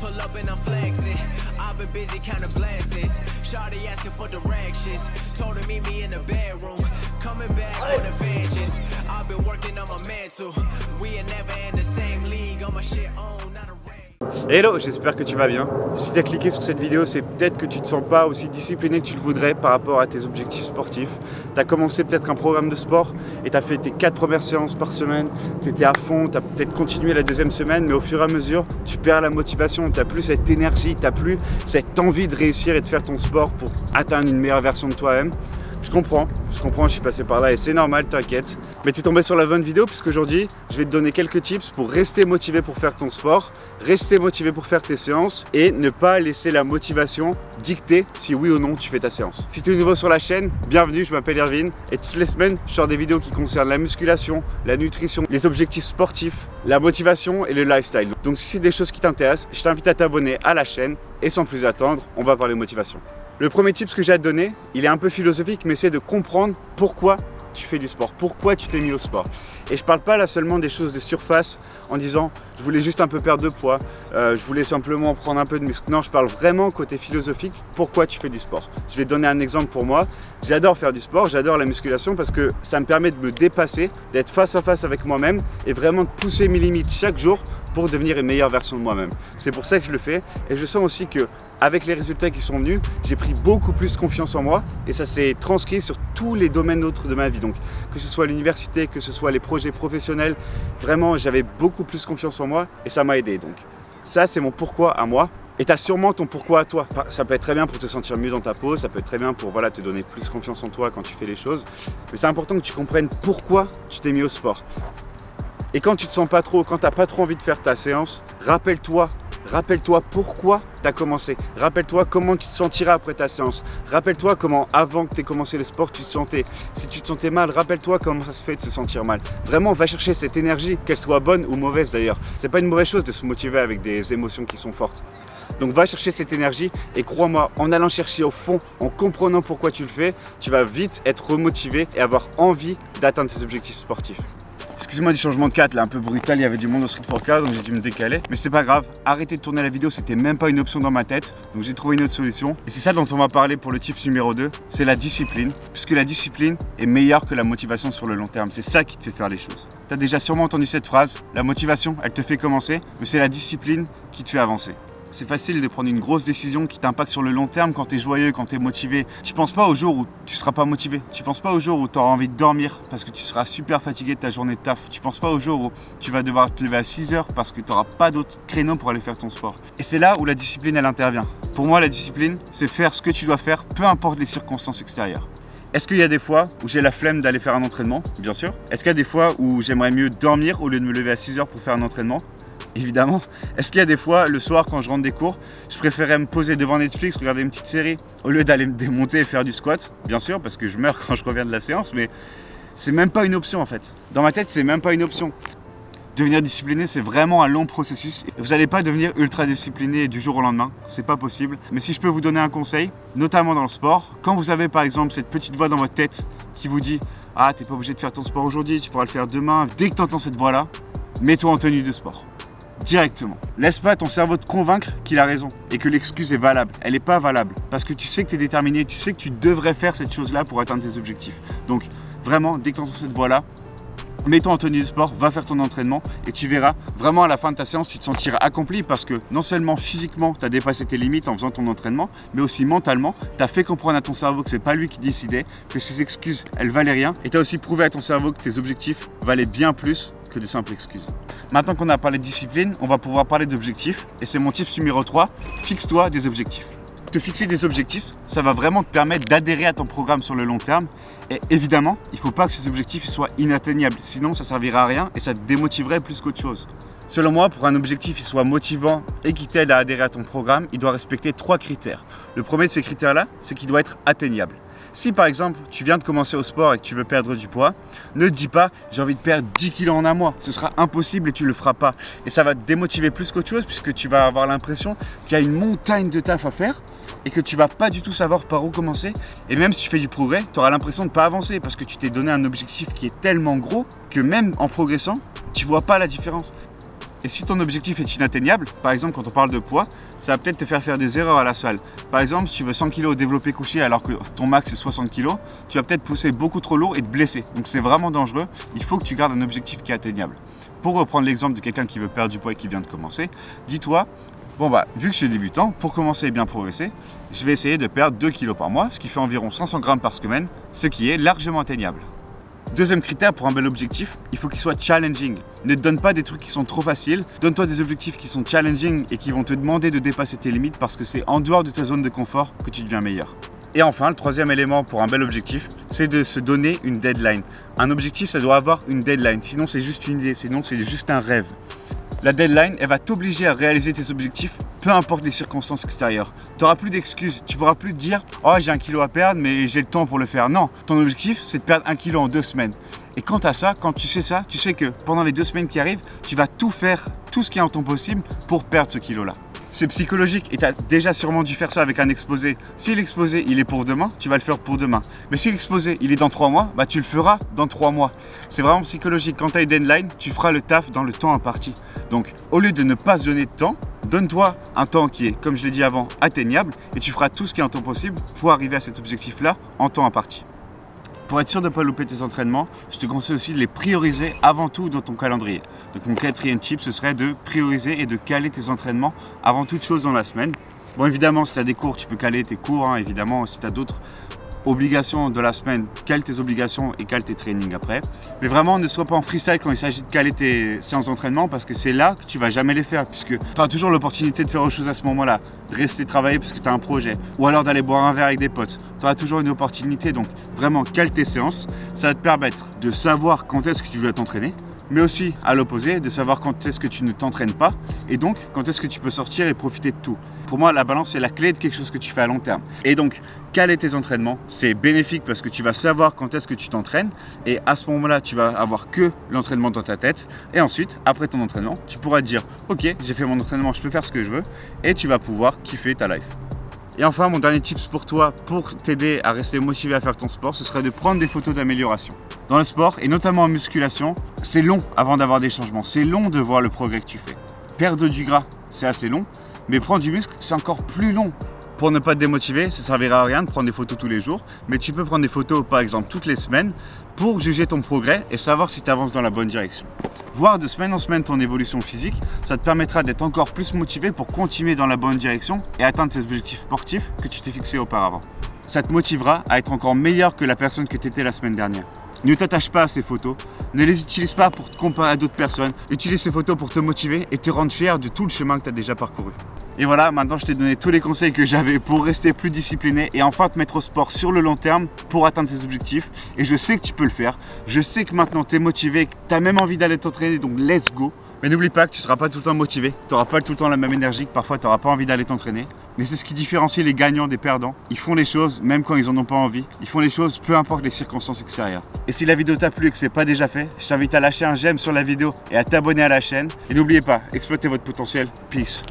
pull up and I'm flexing. I've been busy counting blessings. Shawty asking for directions. Told her meet me in the bedroom. Coming back with a vengeance. I've been working on my mental. We are never in the same league. On my shit on, not a range. Hello, j'espère que tu vas bien. Si tu as cliqué sur cette vidéo, c'est peut-être que tu ne te sens pas aussi discipliné que tu le voudrais par rapport à tes objectifs sportifs. Tu as commencé peut-être un programme de sport et tu as fait tes 4 premières séances par semaine. Tu étais à fond, tu as peut-être continué la deuxième semaine, mais au fur et à mesure, tu perds la motivation, tu n'as plus cette énergie, tu n'as plus cette envie de réussir et de faire ton sport pour atteindre une meilleure version de toi-même. Je comprends, je suis passé par là et c'est normal, t'inquiète. Mais tu es tombé sur la bonne vidéo puisqu'aujourd'hui, je vais te donner quelques tips pour rester motivé pour faire ton sport, rester motivé pour faire tes séances et ne pas laisser la motivation dicter si oui ou non tu fais ta séance. Si tu es nouveau sur la chaîne, bienvenue, je m'appelle Irvine et toutes les semaines, je sors des vidéos qui concernent la musculation, la nutrition, les objectifs sportifs, la motivation et le lifestyle. Donc si c'est des choses qui t'intéressent, je t'invite à t'abonner à la chaîne et sans plus attendre, on va parler motivation. Le premier tip que j'ai à te donner, il est un peu philosophique, mais c'est de comprendre pourquoi tu fais du sport, pourquoi tu t'es mis au sport. Et je parle pas là seulement des choses de surface en disant je voulais juste un peu perdre de poids, je voulais simplement prendre un peu de muscle. Non, je parle vraiment côté philosophique, pourquoi tu fais du sport. Je vais te donner un exemple pour moi. J'adore faire du sport, j'adore la musculation parce que ça me permet de me dépasser, d'être face à face avec moi-même et vraiment de pousser mes limites chaque jour pour devenir une meilleure version de moi-même. C'est pour ça que je le fais et je sens aussi que avec les résultats qui sont venus, j'ai pris beaucoup plus confiance en moi et ça s'est transcrit sur tous les domaines autres de ma vie. Donc que ce soit l'université, que ce soit les projets professionnels, vraiment j'avais beaucoup plus confiance en moi et ça m'a aidé. Donc ça c'est mon pourquoi à moi. Et tu as sûrement ton pourquoi à toi. Ça peut être très bien pour te sentir mieux dans ta peau, ça peut être très bien pour te donner plus confiance en toi quand tu fais les choses. Mais c'est important que tu comprennes pourquoi tu t'es mis au sport. Et quand tu te sens pas trop, quand tu n'as pas trop envie de faire ta séance, rappelle-toi pourquoi tu as commencé. Rappelle-toi comment tu te sentiras après ta séance. Rappelle-toi comment avant que tu aies commencé le sport tu te sentais. Si tu te sentais mal, rappelle-toi comment ça se fait de se sentir mal. Vraiment, va chercher cette énergie, qu'elle soit bonne ou mauvaise d'ailleurs. C'est pas une mauvaise chose de se motiver avec des émotions qui sont fortes. Donc va chercher cette énergie et crois-moi, en allant chercher au fond, en comprenant pourquoi tu le fais, tu vas vite être remotivé et avoir envie d'atteindre tes objectifs sportifs. Excusez-moi du changement de cadre, là un peu brutal, il y avait du monde au street workout donc j'ai dû me décaler. Mais c'est pas grave, arrêtez de tourner la vidéo, c'était même pas une option dans ma tête. Donc j'ai trouvé une autre solution. Et c'est ça dont on va parler pour le tips numéro 2, c'est la discipline. Puisque la discipline est meilleure que la motivation sur le long terme. C'est ça qui te fait faire les choses. Tu as déjà sûrement entendu cette phrase, la motivation, elle te fait commencer, mais c'est la discipline qui te fait avancer. C'est facile de prendre une grosse décision qui t'impacte sur le long terme quand tu es joyeux, quand tu es motivé. Tu penses pas au jour où tu seras pas motivé. Tu penses pas au jour où tu auras envie de dormir parce que tu seras super fatigué de ta journée de taf. Tu penses pas au jour où tu vas devoir te lever à 6 h parce que tu n'auras pas d'autres créneaux pour aller faire ton sport. Et c'est là où la discipline elle intervient. Pour moi la discipline c'est faire ce que tu dois faire peu importe les circonstances extérieures. Est-ce qu'il y a des fois où j'ai la flemme d'aller faire un entraînement? Bien sûr. Est-ce qu'il y a des fois où j'aimerais mieux dormir au lieu de me lever à 6 h pour faire un entraînement? Évidemment. Est-ce qu'il y a des fois, le soir, quand je rentre des cours, je préférais me poser devant Netflix, regarder une petite série, au lieu d'aller me démonter et faire du squat? Bien sûr, parce que je meurs quand je reviens de la séance, mais c'est même pas une option en fait. Dans ma tête, c'est même pas une option. Devenir discipliné, c'est vraiment un long processus. Vous n'allez pas devenir ultra discipliné du jour au lendemain, c'est pas possible. Mais si je peux vous donner un conseil, notamment dans le sport, quand vous avez par exemple cette petite voix dans votre tête qui vous dit « Ah, t'es pas obligé de faire ton sport aujourd'hui, tu pourras le faire demain », dès que tu entends cette voix-là, mets-toi en tenue de sport. Directement. Laisse pas ton cerveau te convaincre qu'il a raison et que l'excuse est valable. Elle n'est pas valable parce que tu sais que tu es déterminé, tu sais que tu devrais faire cette chose-là pour atteindre tes objectifs. Donc vraiment, dès que tu entends cette voix-là, mets-toi en tenue de sport, va faire ton entraînement et tu verras, vraiment à la fin de ta séance, tu te sentiras accompli parce que non seulement physiquement, tu as dépassé tes limites en faisant ton entraînement, mais aussi mentalement, tu as fait comprendre à ton cerveau que c'est pas lui qui décidait, que ses excuses, elles valaient rien et tu as aussi prouvé à ton cerveau que tes objectifs valaient bien plus que de simples excuses. Maintenant qu'on a parlé de discipline, on va pouvoir parler d'objectifs et c'est mon tips numéro 3, fixe-toi des objectifs. Te fixer des objectifs, ça va vraiment te permettre d'adhérer à ton programme sur le long terme et évidemment, il ne faut pas que ces objectifs soient inatteignables, sinon ça ne servira à rien et ça te démotiverait plus qu'autre chose. Selon moi, pour un objectif qui soit motivant et qui t'aide à adhérer à ton programme, il doit respecter 3 critères. Le premier de ces critères-là, c'est qu'il doit être atteignable. Si par exemple tu viens de commencer au sport et que tu veux perdre du poids, ne te dis pas j'ai envie de perdre 10 kg en un mois. Ce sera impossible et tu ne le feras pas. Et ça va te démotiver plus qu'autre chose puisque tu vas avoir l'impression qu'il y a une montagne de taf à faire et que tu ne vas pas du tout savoir par où commencer. Et même si tu fais du progrès, tu auras l'impression de ne pas avancer parce que tu t'es donné un objectif qui est tellement gros que même en progressant, tu ne vois pas la différence. Et si ton objectif est inatteignable, par exemple quand on parle de poids, ça va peut-être te faire des erreurs à la salle. Par exemple, si tu veux 100 kg au développé couché alors que ton max est 60 kg, tu vas peut-être pousser beaucoup trop lourd et te blesser. Donc c'est vraiment dangereux, il faut que tu gardes un objectif qui est atteignable. Pour reprendre l'exemple de quelqu'un qui veut perdre du poids et qui vient de commencer, dis-toi, bon bah, vu que je suis débutant, pour commencer et bien progresser, je vais essayer de perdre 2 kg par mois, ce qui fait environ 500 grammes par semaine, ce qui est largement atteignable. Deuxième critère pour un bel objectif, il faut qu'il soit challenging. Ne te donne pas des trucs qui sont trop faciles, donne-toi des objectifs qui sont challenging et qui vont te demander de dépasser tes limites parce que c'est en dehors de ta zone de confort que tu deviens meilleur. Et enfin, le troisième élément pour un bel objectif, c'est de se donner une deadline. Un objectif, ça doit avoir une deadline, sinon c'est juste une idée, sinon c'est juste un rêve. La deadline, elle va t'obliger à réaliser tes objectifs, peu importe les circonstances extérieures. Tu n'auras plus d'excuses, tu ne pourras plus te dire « Oh, j'ai 1 kilo à perdre, mais j'ai le temps pour le faire ». Non, ton objectif, c'est de perdre 1 kilo en 2 semaines. Et quant à ça, quand tu sais que pendant les 2 semaines qui arrivent, tu vas tout faire, tout ce qui est en ton possible pour perdre ce kilo-là. C'est psychologique et tu as déjà sûrement dû faire ça avec un exposé. Si l'exposé il est pour demain, tu vas le faire pour demain. Mais si l'exposé il est dans 3 mois, bah tu le feras dans 3 mois. C'est vraiment psychologique. Quand tu as une deadline, tu feras le taf dans le temps imparti. Donc au lieu de ne pas se donner de temps, donne-toi un temps qui est, comme je l'ai dit avant, atteignable et tu feras tout ce qui est en temps possible pour arriver à cet objectif-là en temps imparti. Pour être sûr de ne pas louper tes entraînements, je te conseille aussi de les prioriser avant tout dans ton calendrier. Donc mon quatrième tip, ce serait de prioriser et de caler tes entraînements avant toute chose dans la semaine. Bon, évidemment, si tu as des cours, tu peux caler tes cours. Hein, évidemment, si tu as d'autres obligations de la semaine, cale tes obligations et cale tes trainings après. Mais vraiment, ne sois pas en freestyle quand il s'agit de caler tes séances d'entraînement parce que c'est là que tu vas jamais les faire puisque tu auras toujours l'opportunité de faire autre chose à ce moment-là, de rester travailler parce que tu as un projet ou alors d'aller boire un verre avec des potes. Tu auras toujours une opportunité, donc vraiment cale tes séances. Ça va te permettre de savoir quand est-ce que tu veux t'entraîner, mais aussi à l'opposé, de savoir quand est-ce que tu ne t'entraînes pas et donc quand est-ce que tu peux sortir et profiter de tout. Pour moi, la balance, c'est la clé de quelque chose que tu fais à long terme. Et donc, caler tes entraînements, c'est bénéfique parce que tu vas savoir quand est-ce que tu t'entraînes et à ce moment-là, tu vas avoir que l'entraînement dans ta tête et ensuite, après ton entraînement, tu pourras te dire « Ok, j'ai fait mon entraînement, je peux faire ce que je veux » et tu vas pouvoir kiffer ta life. Et enfin, mon dernier tips pour toi, pour t'aider à rester motivé à faire ton sport, ce serait de prendre des photos d'amélioration. Dans le sport, et notamment en musculation, c'est long avant d'avoir des changements. C'est long de voir le progrès que tu fais. Perdre du gras, c'est assez long, mais prendre du muscle, c'est encore plus long. Pour ne pas te démotiver, ça ne servira à rien de prendre des photos tous les jours, mais tu peux prendre des photos, par exemple, toutes les semaines pour juger ton progrès et savoir si tu avances dans la bonne direction. Voir de semaine en semaine ton évolution physique, ça te permettra d'être encore plus motivé pour continuer dans la bonne direction et atteindre tes objectifs sportifs que tu t'es fixé auparavant. Ça te motivera à être encore meilleur que la personne que tu étais la semaine dernière. Ne t'attache pas à ces photos, ne les utilise pas pour te comparer à d'autres personnes. Utilise ces photos pour te motiver et te rendre fier de tout le chemin que tu as déjà parcouru. Et voilà, maintenant je t'ai donné tous les conseils que j'avais pour rester plus discipliné et enfin te mettre au sport sur le long terme pour atteindre tes objectifs. Et je sais que tu peux le faire. Je sais que maintenant tu es motivé, que tu as même envie d'aller t'entraîner, donc let's go. Mais n'oublie pas que tu ne seras pas tout le temps motivé, tu n'auras pas tout le temps la même énergie, que parfois tu n'auras pas envie d'aller t'entraîner. Mais c'est ce qui différencie les gagnants des perdants. Ils font les choses même quand ils n'en ont pas envie. Ils font les choses peu importe les circonstances extérieures. Et si la vidéo t'a plu et que ce n'est pas déjà fait, je t'invite à lâcher un j'aime sur la vidéo et à t'abonner à la chaîne. Et n'oubliez pas, exploitez votre potentiel. Peace.